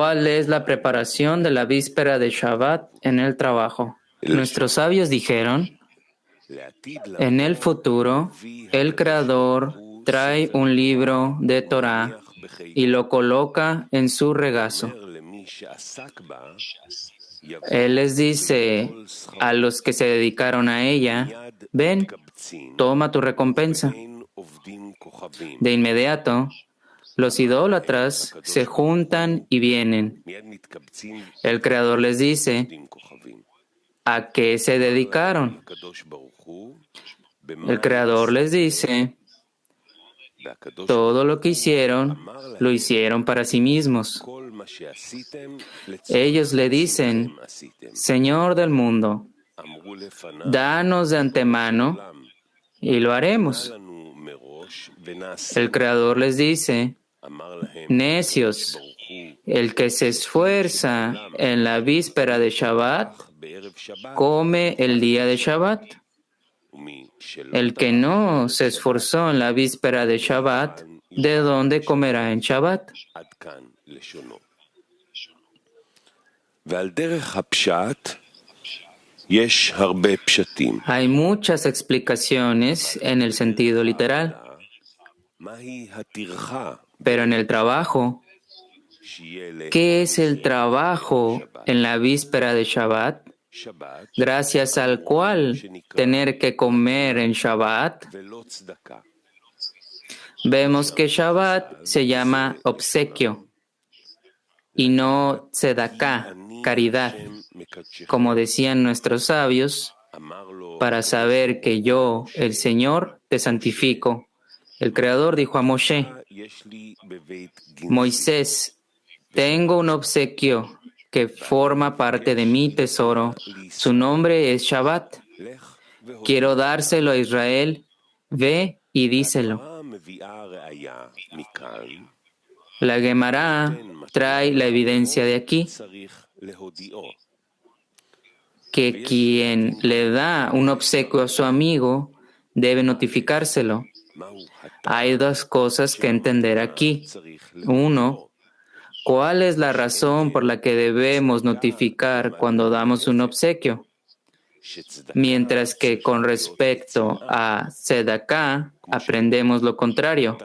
¿Cuál es la preparación de la víspera de Shabbat en el trabajo? Nuestros sabios dijeron, en el futuro, el Creador trae un libro de Torah y lo coloca en su regazo. Él les dice a los que se dedicaron a ella, ven, toma tu recompensa. De inmediato, los idólatras se juntan y vienen. El Creador les dice, ¿a qué se dedicaron? El Creador les dice, todo lo que hicieron, lo hicieron para sí mismos. Ellos le dicen, Señor del mundo, danos de antemano y lo haremos. El Creador les dice, necios, el que se esfuerza en la víspera de Shabbat, come el día de Shabbat. El que no se esforzó en la víspera de Shabbat, ¿de dónde comerá en Shabbat? Hay muchas explicaciones en el sentido literal, pero en el trabajo, ¿qué es el trabajo en la víspera de Shabbat? Gracias al cual tener que comer en Shabbat. Vemos que Shabbat se llama obsequio y no tzedaká, caridad. Como decían nuestros sabios, para saber que yo, el Señor, te santifico. El Creador dijo a Moshe, Moisés, tengo un obsequio que forma parte de mi tesoro. Su nombre es Shabbat. Quiero dárselo a Israel. Ve y díselo. La Gemara trae la evidencia de aquí, que quien le da un obsequio a su amigo debe notificárselo. Hay dos cosas que entender aquí. Uno, ¿cuál es la razón por la que debemos notificar cuando damos un obsequio? Mientras que con respecto a tzedaká, aprendemos lo contrario,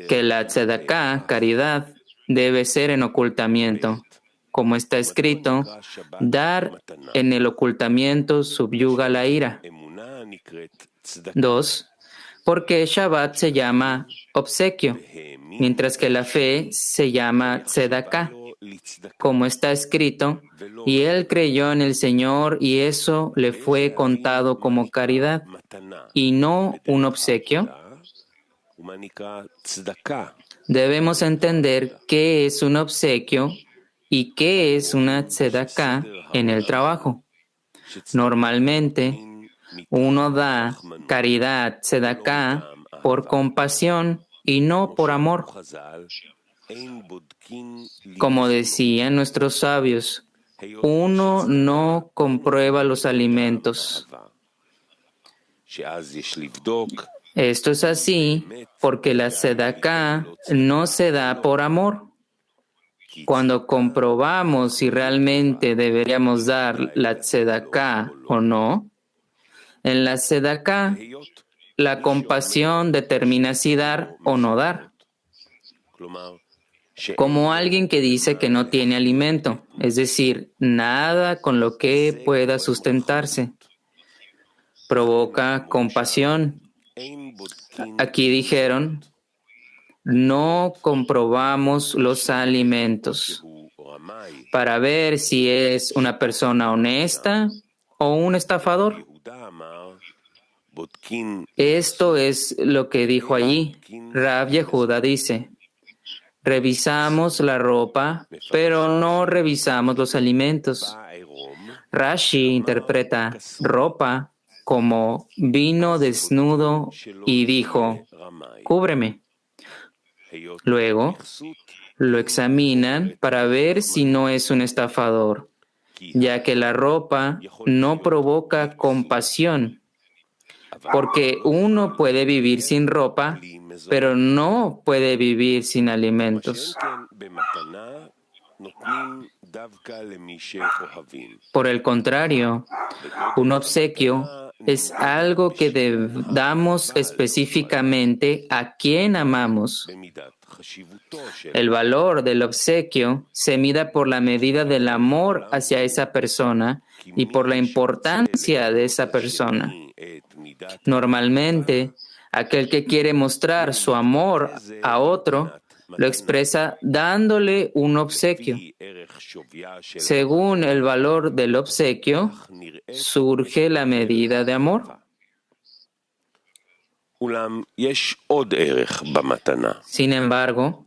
que la tzedaká, caridad, debe ser en ocultamiento. Como está escrito, dar en el ocultamiento subyuga la ira. 2. Porque Shabbat se llama obsequio, mientras que la fe se llama tzedaká. Como está escrito, y él creyó en el Señor y eso le fue contado como caridad y no un obsequio. Debemos entender qué es un obsequio y qué es una tzedaká en el trabajo. Normalmente, uno da caridad, tzedaká, por compasión y no por amor. Como decían nuestros sabios, uno no comprueba los alimentos. Esto es así porque la tzedaká no se da por amor. Cuando comprobamos si realmente deberíamos dar la tzedaká o no, en la tzedaká la compasión determina si dar o no dar. Como alguien que dice que no tiene alimento, es decir, nada con lo que pueda sustentarse. Provoca compasión. Aquí dijeron, no comprobamos los alimentos para ver si es una persona honesta o un estafador. Esto es lo que dijo allí. Rav Yehuda dice, revisamos la ropa, pero no revisamos los alimentos. Rashi interpreta ropa como vino desnudo y dijo, cúbreme. Luego, lo examinan para ver si no es un estafador, ya que la ropa no provoca compasión, porque uno puede vivir sin ropa, pero no puede vivir sin alimentos. Por el contrario, un obsequio es algo que damos específicamente a quien amamos. El valor del obsequio se mide por la medida del amor hacia esa persona y por la importancia de esa persona. Normalmente, aquel que quiere mostrar su amor a otro lo expresa dándole un obsequio. Según el valor del obsequio, surge la medida de amor. Sin embargo,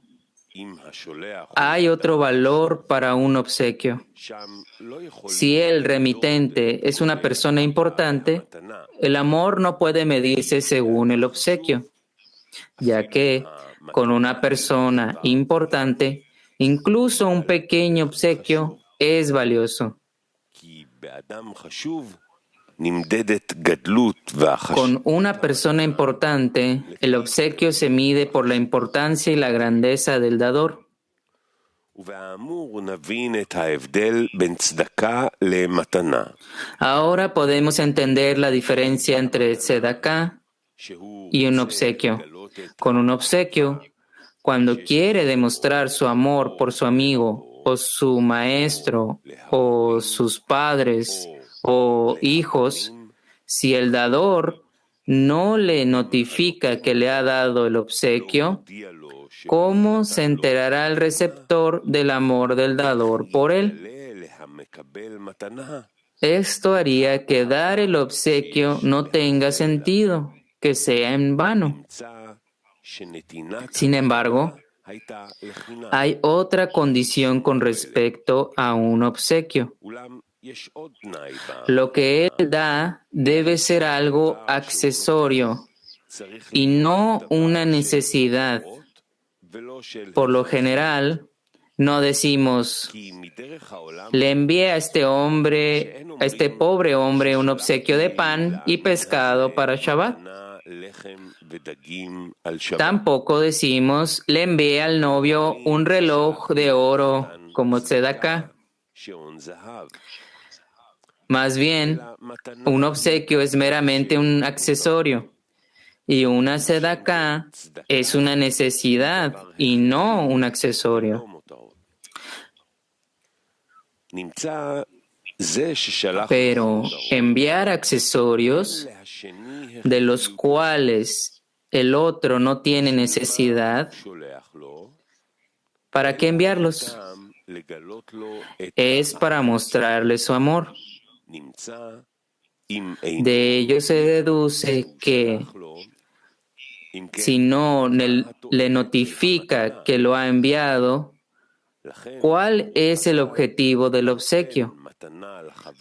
hay otro valor para un obsequio. Si el remitente es una persona importante, el amor no puede medirse según el obsequio, ya que con una persona importante, incluso un pequeño obsequio es valioso. Con una persona importante, el obsequio se mide por la importancia y la grandeza del dador. Ahora podemos entender la diferencia entre tzedakah y un obsequio. Con un obsequio, cuando quiere demostrar su amor por su amigo o su maestro o sus padres o hijos, si el dador no le notifica que le ha dado el obsequio, ¿cómo se enterará el receptor del amor del dador por él? Esto haría que dar el obsequio no tenga sentido, que sea en vano. Sin embargo, hay otra condición con respecto a un obsequio. Lo que él da debe ser algo accesorio y no una necesidad. Por lo general, no decimos, le envié a este pobre hombre, un obsequio de pan y pescado para Shabbat. Tampoco decimos, le envié al novio un reloj de oro como tzedakah. Más bien, un obsequio es meramente un accesorio y una tzedakah es una necesidad y no un accesorio. Pero enviar accesorios de los cuales el otro no tiene necesidad, ¿para qué enviarlos? Es para mostrarle su amor. De ello se deduce que si no le notifica que lo ha enviado, ¿cuál es el objetivo del obsequio?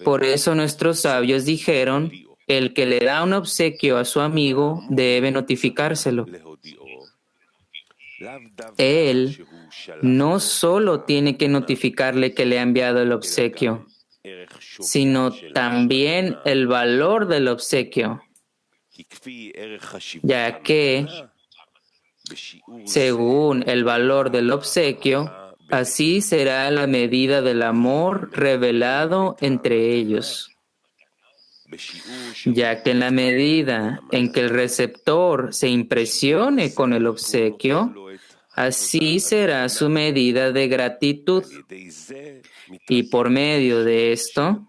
Por eso nuestros sabios dijeron, el que le da un obsequio a su amigo debe notificárselo. Él no solo tiene que notificarle que le ha enviado el obsequio, sino también el valor del obsequio, ya que, según el valor del obsequio, así será la medida del amor revelado entre ellos. Ya que en la medida en que el receptor se impresione con el obsequio, así será su medida de gratitud. Y por medio de esto,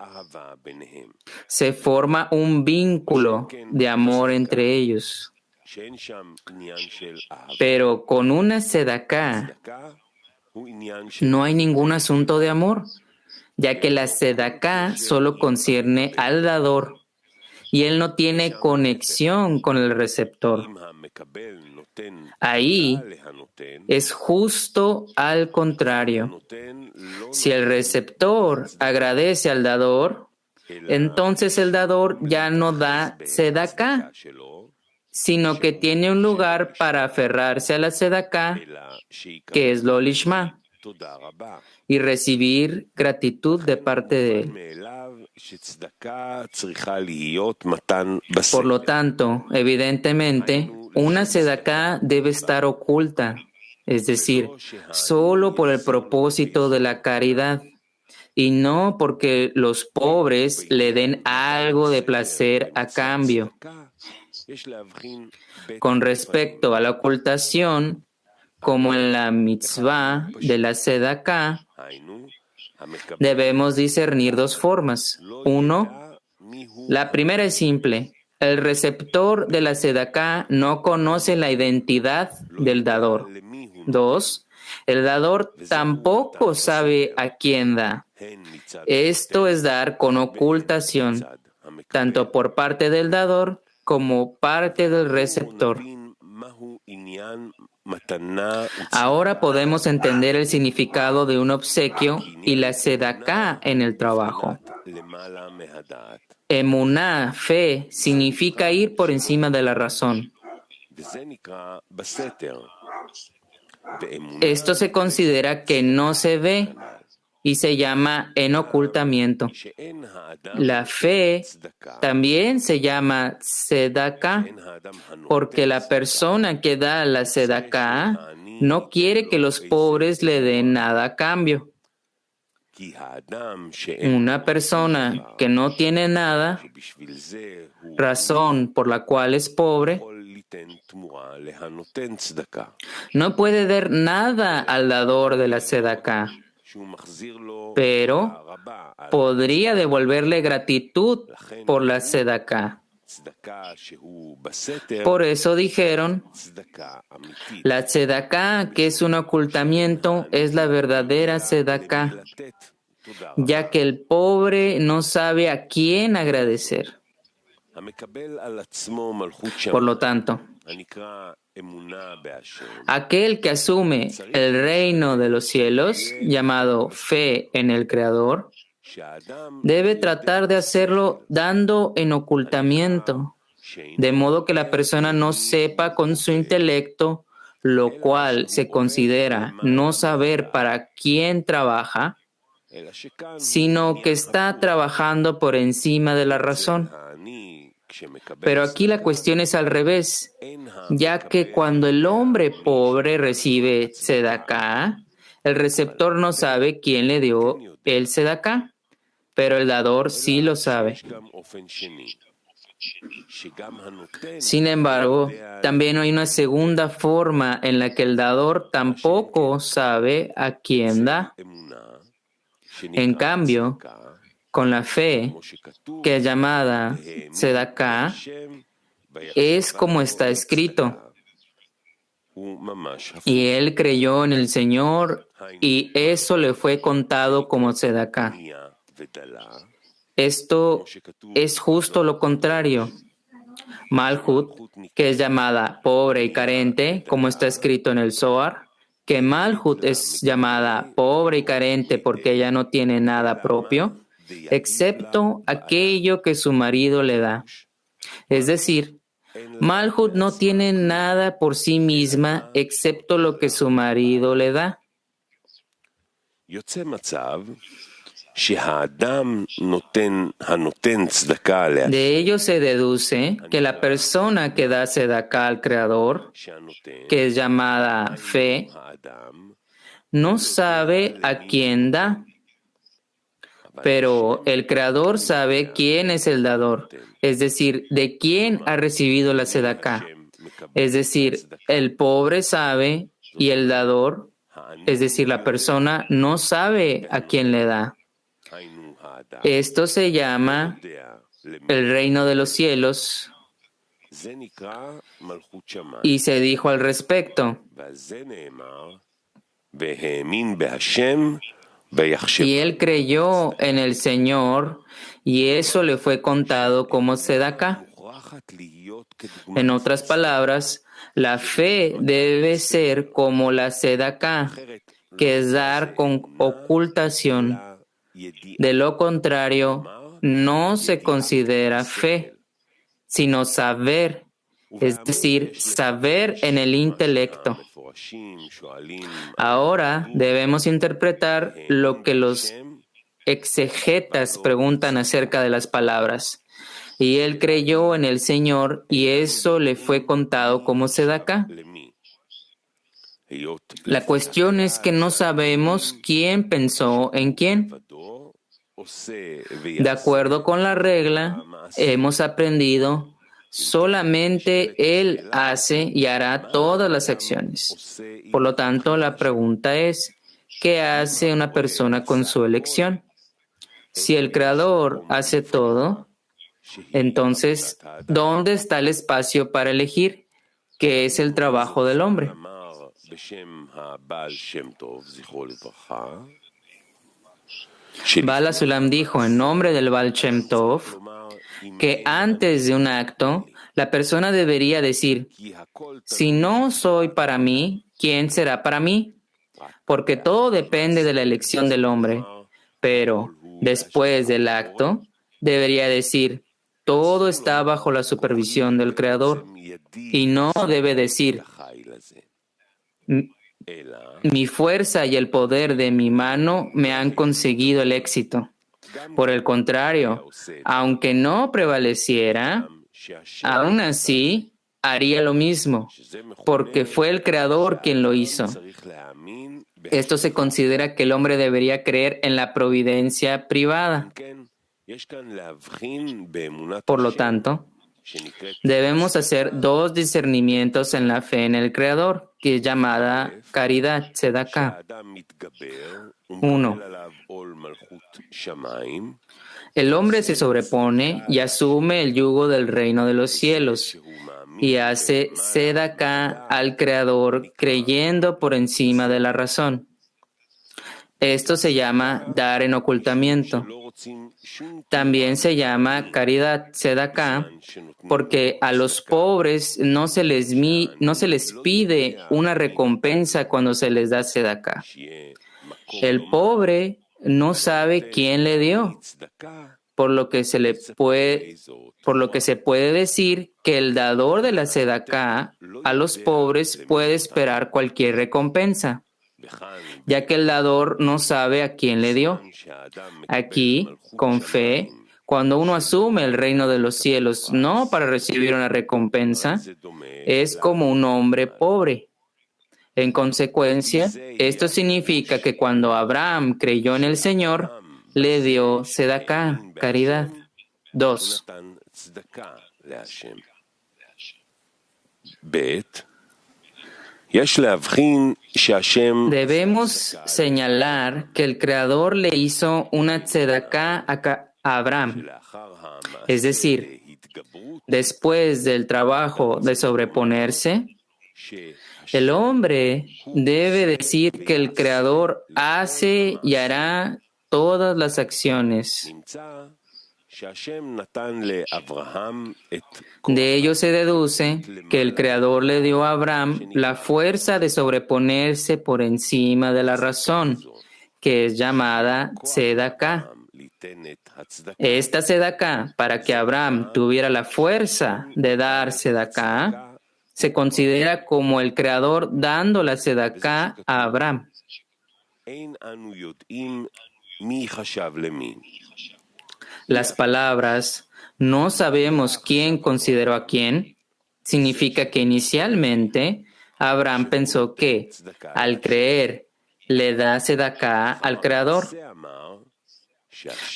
se forma un vínculo de amor entre ellos. Pero con una tzedakah no hay ningún asunto de amor, ya que la tzedakah solo concierne al dador y él no tiene conexión con el receptor. Ahí es justo al contrario. Si el receptor agradece al dador, entonces el dador ya no da tzedakah, sino que tiene un lugar para aferrarse a la tzedakah, que es lo lishma, y recibir gratitud de parte de él. Por lo tanto, evidentemente, una tzedakah debe estar oculta. es decir, solo por el propósito de la caridad, y no porque los pobres le den algo de placer a cambio. Con respecto a la ocultación, como en la mitzvah de la sedaká, debemos discernir dos formas. Uno, la primera es simple. El receptor de la sedaká no conoce la identidad del dador. Dos, el dador tampoco sabe a quién da. Esto es dar con ocultación, tanto por parte del dador como parte del receptor. Ahora podemos entender el significado de un obsequio y la sedaká en el trabajo. Emuná, fe, significa ir por encima de la razón. Esto se considera que no se ve y se llama enocultamiento. La fe también se llama sedaká porque la persona que da la sedaká no quiere que los pobres le den nada a cambio. Una persona que no tiene nada, razón por la cual es pobre, no puede dar nada al dador de la sedaká, pero podría devolverle gratitud por la sedaká. Por eso dijeron, la sedaká, que es un ocultamiento, es la verdadera sedaká, ya que el pobre no sabe a quién agradecer. Por lo tanto, aquel que asume el reino de los cielos, llamado fe en el Creador, debe tratar de hacerlo dando en ocultamiento, de modo que la persona no sepa con su intelecto, lo cual se considera no saber para quién trabaja, sino que está trabajando por encima de la razón. Pero aquí la cuestión es al revés, ya que cuando el hombre pobre recibe tzedaká, el receptor no sabe quién le dio el tzedaká, pero el dador sí lo sabe. Sin embargo, también hay una segunda forma en la que el dador tampoco sabe a quién da. En cambio, con la fe, que es llamada tzedaká, es como está escrito. Y él creyó en el Señor y eso le fue contado como tzedaká. Esto es justo lo contrario. Malhut, que es llamada pobre y carente, como está escrito en el Zohar, que Malhut es llamada pobre y carente porque ella no tiene nada propio, excepto aquello que su marido le da. Es decir, Malhut no tiene nada por sí misma excepto lo que su marido le da. De ello se deduce que la persona que da tzedaká al Creador, que es llamada fe, no sabe a quién da, pero el Creador sabe quién es el dador, es decir, de quién ha recibido la tzedaká. Es decir, el pobre sabe y el dador, es decir, la persona, no sabe a quién le da. Esto se llama el reino de los cielos y se dijo al respecto. Y él creyó en el Señor y eso le fue contado como tzedaká. En otras palabras, la fe debe ser como la tzedaká, que es dar con ocultación. De lo contrario, no se considera fe, sino saber, es decir, saber en el intelecto. Ahora debemos interpretar lo que los exegetas preguntan acerca de las palabras. Y él creyó en el Señor y eso le fue contado como tzedaká. La cuestión es que no sabemos quién pensó en quién. De acuerdo con la regla, hemos aprendido solamente Él hace y hará todas las acciones. Por lo tanto, la pregunta es, ¿qué hace una persona con su elección? Si el Creador hace todo, entonces, ¿dónde está el espacio para elegir? ¿Qué es el trabajo del hombre? Bala Sulam dijo en nombre del Baal Shem Tov que antes de un acto, la persona debería decir, si no soy para mí, ¿quién será para mí? Porque todo depende de la elección del hombre. Pero después del acto, debería decir, todo está bajo la supervisión del Creador. Y no debe decir, mi fuerza y el poder de mi mano me han conseguido el éxito. Por el contrario, aunque no prevaleciera, aún así haría lo mismo, porque fue el Creador quien lo hizo. Esto se considera que el hombre debería creer en la providencia privada. Por lo tanto, debemos hacer dos discernimientos en la fe en el Creador, que es llamada caridad, tzedakah. 1. El hombre se sobrepone y asume el yugo del reino de los cielos y hace tzedakah al Creador creyendo por encima de la razón. Esto se llama dar en ocultamiento. También se llama caridad, tzedakah, porque a los pobres no se les pide una recompensa cuando se les da tzedakah. El pobre no sabe quién le dio, por lo que se puede decir que el dador de la tzedakah a los pobres puede esperar cualquier recompensa, ya que el dador no sabe a quién le dio. Aquí, con fe, cuando uno asume el reino de los cielos no para recibir una recompensa, es como un hombre pobre. En consecuencia, esto significa que cuando Abraham creyó en el Señor, le dio tzedakah, caridad. 2. Debemos señalar que el Creador le hizo una tzedakah a Abraham. Es decir, después del trabajo de sobreponerse, el hombre debe decir que el Creador hace y hará todas las acciones. De ello se deduce que el Creador le dio a Abraham la fuerza de sobreponerse por encima de la razón, que es llamada tzedakah. Esta tzedakah, para que Abraham tuviera la fuerza de dar tzedakah, se considera como el Creador dando la tzedakah a Abraham. Las palabras "no sabemos quién consideró a quién" significa que inicialmente Abraham pensó que, al creer, le da tzedakah al Creador.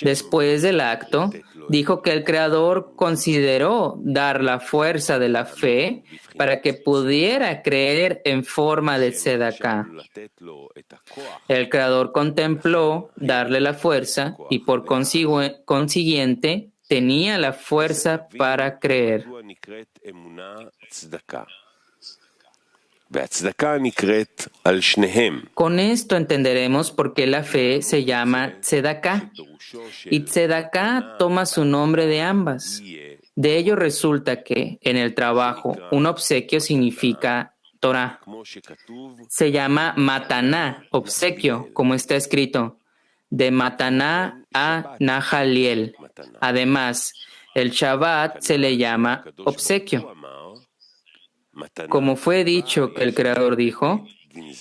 Después del acto, dijo que el Creador consideró dar la fuerza de la fe para que pudiera creer en forma de tzedakah. El Creador contempló darle la fuerza y por consiguiente tenía la fuerza para creer. Con esto entenderemos por qué la fe se llama tzedakah. Y tzedakah toma su nombre de ambas. De ello resulta que, en el trabajo, un obsequio significa Torah. Se llama mataná, obsequio, como está escrito, de mataná a Nahaliel. Además, el Shabbat se le llama obsequio. Como fue dicho que el Creador dijo,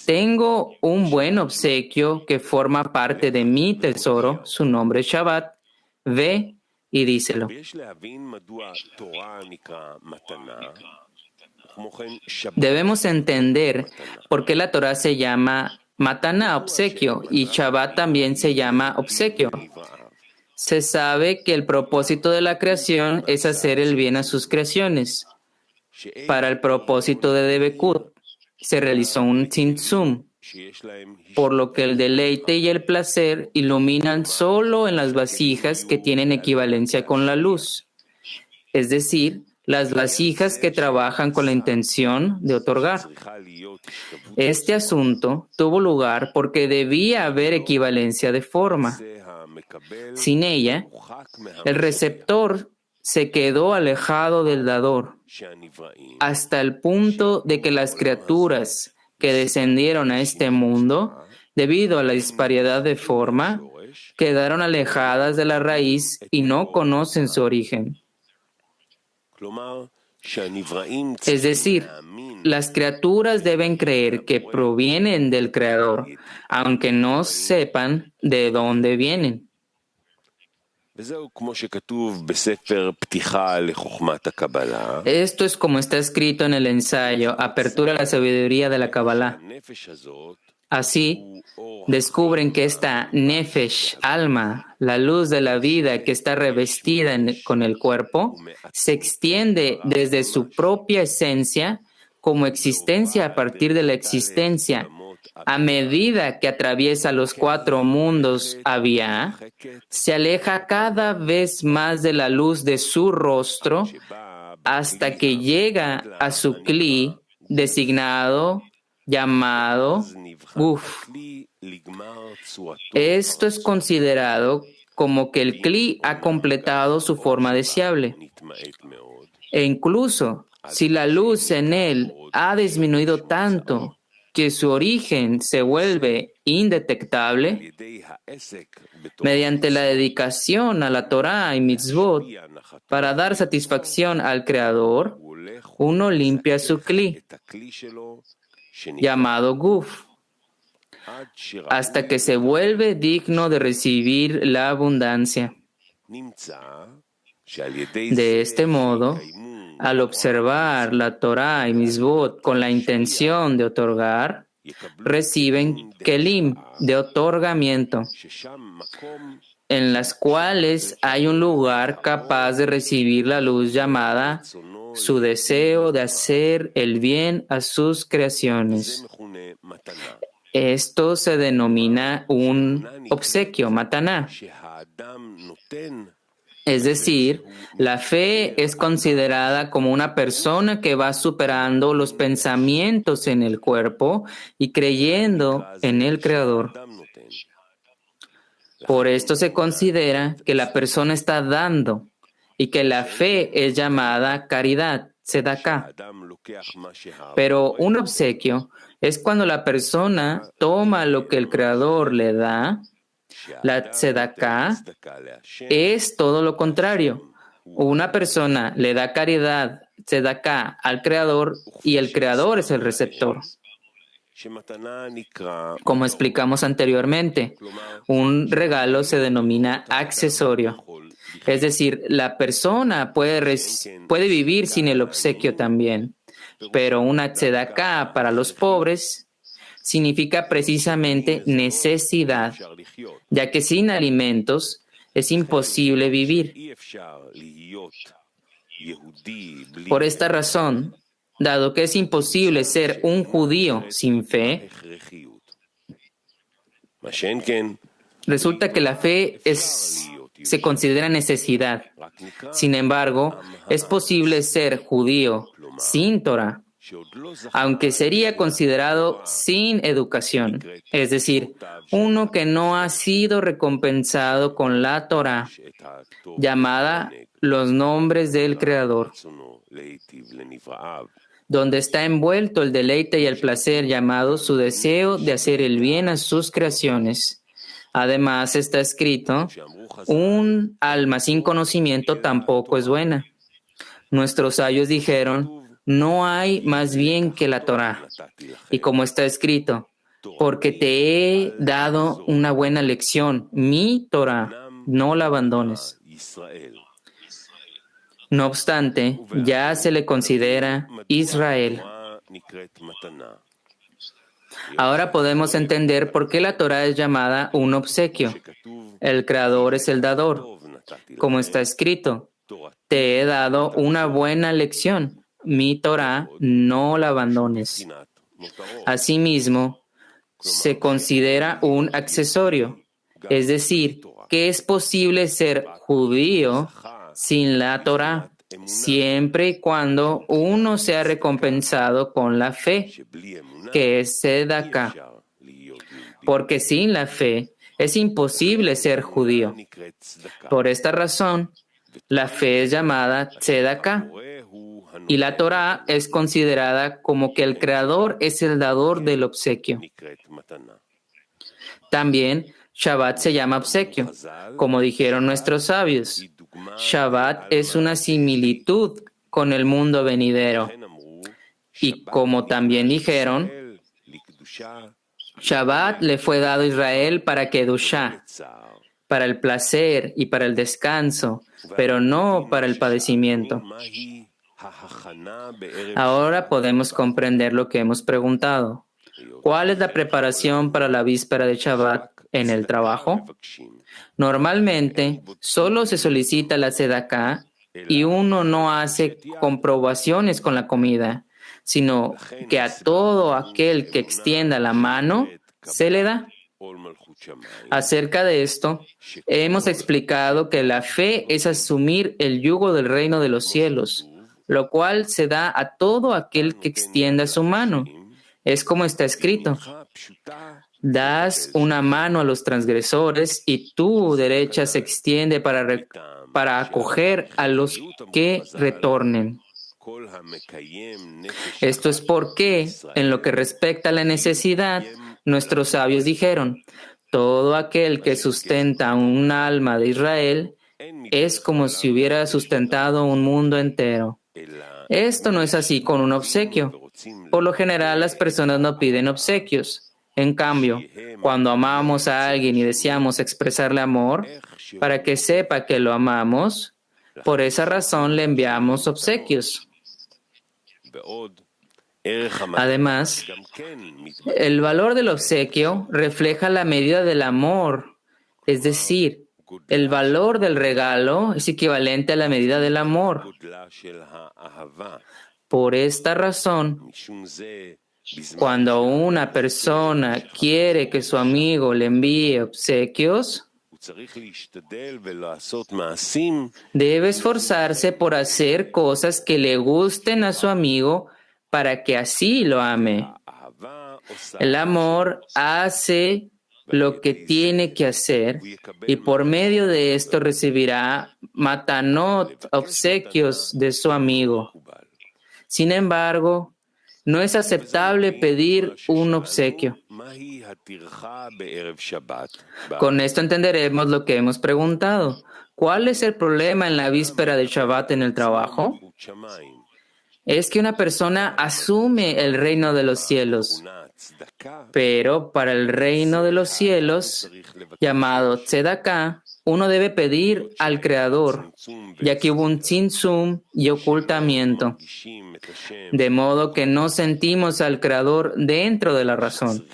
tengo un buen obsequio que forma parte de mi tesoro, su nombre es Shabbat, ve y díselo. Debemos entender por qué la Torah se llama Mataná, obsequio, y Shabbat también se llama obsequio. Se sabe que el propósito de la creación es hacer el bien a sus creaciones. Para el propósito de Debekut se realizó un tzimtzum, por lo que el deleite y el placer iluminan solo en las vasijas que tienen equivalencia con la luz, es decir, las vasijas que trabajan con la intención de otorgar. Este asunto tuvo lugar porque debía haber equivalencia de forma. Sin ella, el receptor se quedó alejado del dador, hasta el punto de que las criaturas que descendieron a este mundo, debido a la disparidad de forma, quedaron alejadas de la raíz y no conocen su origen. Es decir, las criaturas deben creer que provienen del Creador, aunque no sepan de dónde vienen. Esto es como está escrito en el ensayo Apertura a la sabiduría de la Kabbalah. Así, descubren que esta nefesh, alma, la luz de la vida que está revestida con el cuerpo, se extiende desde su propia esencia como existencia a partir de la existencia. A medida que atraviesa los 4 mundos Abiyá, se aleja cada vez más de la luz de su rostro hasta que llega a su kli designado, llamado Guf. Esto es considerado como que el kli ha completado su forma deseable. E incluso si la luz en él ha disminuido tanto que su origen se vuelve indetectable, mediante la dedicación a la Torah y mitzvot, para dar satisfacción al Creador, uno limpia su kli, llamado Guf, hasta que se vuelve digno de recibir la abundancia. De este modo, al observar la Torah y mitzvot con la intención de otorgar, reciben kelim de otorgamiento, en las cuales hay un lugar capaz de recibir la luz llamada su deseo de hacer el bien a sus creaciones. Esto se denomina un obsequio, mataná. Es decir, la fe es considerada como una persona que va superando los pensamientos en el cuerpo y creyendo en el Creador. Por esto se considera que la persona está dando y que la fe es llamada caridad, tzedakah. Pero un obsequio es cuando la persona toma lo que el Creador le da. La tzedakah es todo lo contrario. Una persona le da caridad, tzedakah, al Creador y el Creador es el receptor. Como explicamos anteriormente, un regalo se denomina accesorio. Es decir, la persona puede vivir sin el obsequio también. Pero una tzedakah para los pobres significa precisamente necesidad, ya que sin alimentos es imposible vivir. Por esta razón, dado que es imposible ser un judío sin fe, resulta que la fe se considera necesidad. Sin embargo, es posible ser judío sin Torah, aunque sería considerado sin educación, es decir, uno que no ha sido recompensado con la Torah, llamada los nombres del Creador, donde está envuelto el deleite y el placer llamado su deseo de hacer el bien a sus creaciones. Además está escrito, un alma sin conocimiento tampoco es buena. Nuestros sabios dijeron, no hay más bien que la Torah. Y como está escrito, porque te he dado una buena lección, mi Torah, no la abandones. No obstante, ya se le considera Israel. Ahora podemos entender por qué la Torá es llamada un obsequio. El Creador es el dador. Como está escrito, te he dado una buena lección. Mi Torá no la abandones. Asimismo, se considera un accesorio, es decir, que es posible ser judío sin la Torá, siempre y cuando uno sea recompensado con la fe, que es Sedaká, porque sin la fe es imposible ser judío. Por esta razón, la fe es llamada Sedaká, y la Torá es considerada como que el Creador es el dador del obsequio. También Shabbat se llama obsequio, como dijeron nuestros sabios. Shabbat es una similitud con el mundo venidero. Y como también dijeron, Shabbat le fue dado a Israel para Kedushá, para el placer y para el descanso, pero no para el padecimiento. Ahora podemos comprender lo que hemos preguntado. ¿Cuál es la preparación para la víspera de Shabbat en el trabajo? Normalmente, solo se solicita la sedaká y uno no hace comprobaciones con la comida, sino que a todo aquel que extienda la mano se le da. Acerca de esto, hemos explicado que la fe es asumir el yugo del reino de los cielos, lo cual se da a todo aquel que extienda su mano. Es como está escrito: das una mano a los transgresores y tu derecha se extiende para acoger a los que retornen. Esto es porque, en lo que respecta a la necesidad, nuestros sabios dijeron: todo aquel que sustenta un alma de Israel es como si hubiera sustentado un mundo entero. Esto no es así con un obsequio. Por lo general, las personas no piden obsequios. En cambio, cuando amamos a alguien y deseamos expresarle amor, para que sepa que lo amamos, por esa razón le enviamos obsequios. Además, el valor del obsequio refleja la medida del amor, es decir, el valor del regalo es equivalente a la medida del amor. Por esta razón, cuando una persona quiere que su amigo le envíe obsequios, debe esforzarse por hacer cosas que le gusten a su amigo para que así lo ame. El amor hace lo que tiene que hacer y por medio de esto recibirá matanot, obsequios de su amigo. Sin embargo, no es aceptable pedir un obsequio. Con esto entenderemos lo que hemos preguntado. ¿Cuál es el problema en la víspera de Shabbat en el trabajo? Es que una persona asume el reino de los cielos, pero para el reino de los cielos, llamado Tzedaká, uno debe pedir al Creador, ya que hubo un tzimtzum y ocultamiento, de modo que no sentimos al Creador dentro de la razón,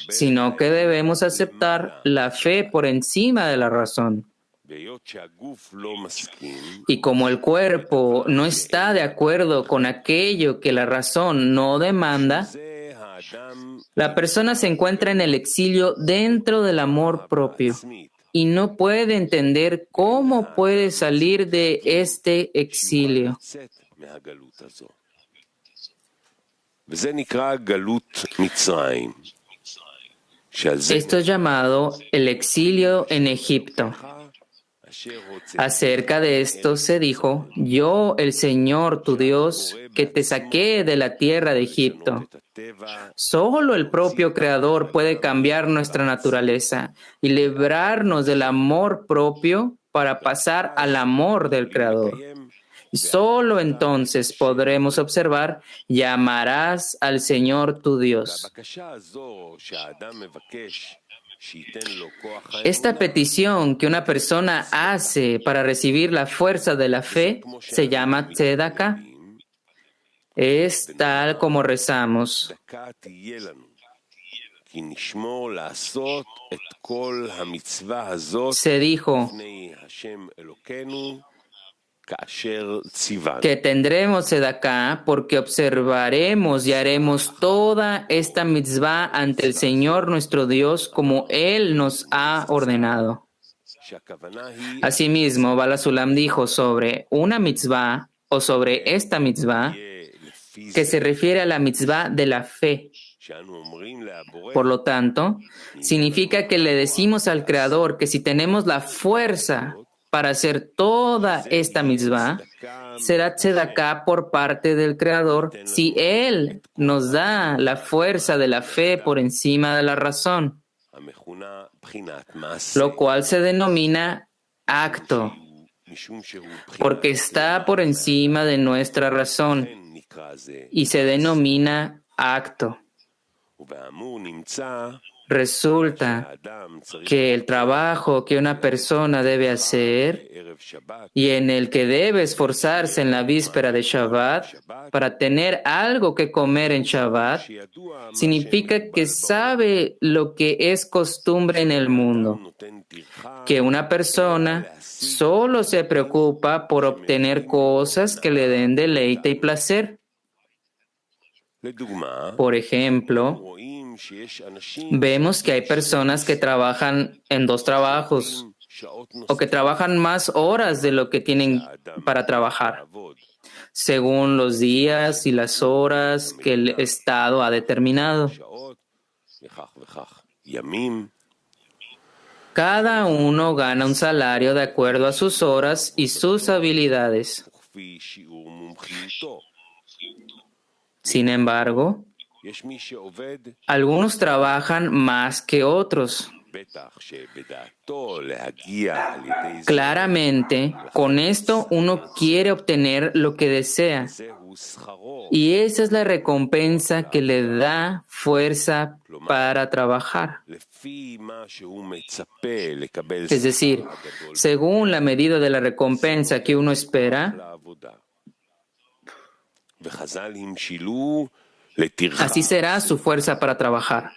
sino que debemos aceptar la fe por encima de la razón. Y como el cuerpo no está de acuerdo con aquello que la razón no demanda, la persona se encuentra en el exilio dentro del amor propio y no puede entender cómo puede salir de este exilio. Esto es llamado el exilio en Egipto. Acerca de esto se dijo: yo, el Señor tu Dios, que te saqué de la tierra de Egipto. Solo el propio Creador puede cambiar nuestra naturaleza y librarnos del amor propio para pasar al amor del Creador. Y solo entonces podremos observar: llamarás al Señor tu Dios. Esta petición que una persona hace para recibir la fuerza de la fe se llama tzedakah. Es tal como rezamos. Se dijo que tendremos tzedakah porque observaremos y haremos toda esta mitzvah ante el Señor nuestro Dios como Él nos ha ordenado. Asimismo, Bala Sulam dijo sobre una mitzvah o sobre esta mitzvah que se refiere a la mitzvah de la fe. Por lo tanto, significa que le decimos al Creador que si tenemos la fuerza para hacer toda esta mitzvah, será tzedakah por parte del Creador si Él nos da la fuerza de la fe por encima de la razón, lo cual se denomina acto, porque está por encima de nuestra razón y se denomina acto. Resulta que el trabajo que una persona debe hacer y en el que debe esforzarse en la víspera de Shabbat para tener algo que comer en Shabbat significa que sabe lo que es costumbre en el mundo, que una persona solo se preocupa por obtener cosas que le den deleite y placer. Por ejemplo, vemos que hay personas que trabajan en 2 trabajos o que trabajan más horas de lo que tienen para trabajar, según los días y las horas que el Estado ha determinado. Cada uno gana un salario de acuerdo a sus horas y sus habilidades. Sin embargo, algunos trabajan más que otros. Claramente, con esto uno quiere obtener lo que desea. Y esa es la recompensa que le da fuerza para trabajar. Es decir, según la medida de la recompensa que uno espera, así será su fuerza para trabajar.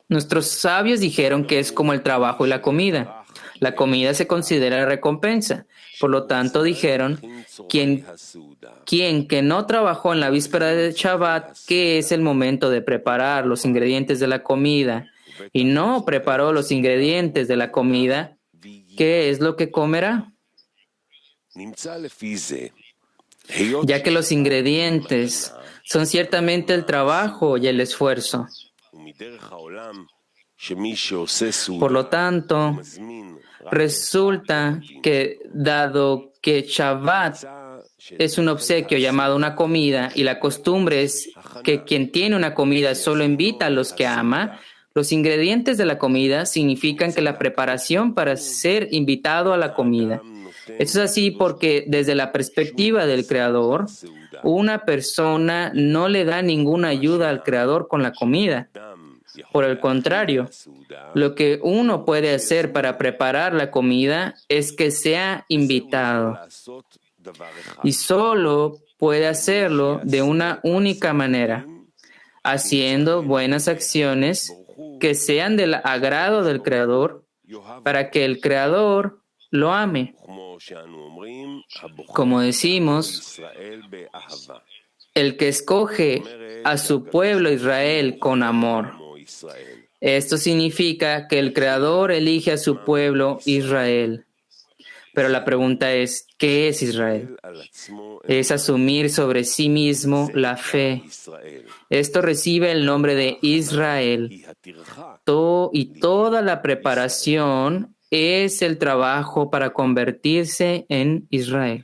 Nuestros sabios dijeron que es como el trabajo y la comida. La comida se considera recompensa. Por lo tanto, dijeron, quien que no trabajó en la víspera de Shabbat, que es el momento de preparar los ingredientes de la comida, y no preparó los ingredientes de la comida, ¿qué es lo que comerá? Ya que los ingredientes son ciertamente el trabajo y el esfuerzo. Por lo tanto, resulta que dado que Shabbat es un obsequio llamado una comida y la costumbre es que quien tiene una comida solo invita a los que ama, los ingredientes de la comida significan que la preparación para ser invitado a la comida. Esto es así porque desde la perspectiva del Creador, una persona no le da ninguna ayuda al Creador con la comida. Por el contrario, lo que uno puede hacer para preparar la comida es que sea invitado. Y solo puede hacerlo de una única manera, haciendo buenas acciones que sean del agrado del Creador para que el Creador lo ame. Como decimos, el que escoge a su pueblo Israel con amor. Esto significa que el Creador elige a su pueblo Israel. Pero la pregunta es, ¿qué es Israel? Es asumir sobre sí mismo la fe. Esto recibe el nombre de Israel. Y toda la preparación es el trabajo para convertirse en Israel.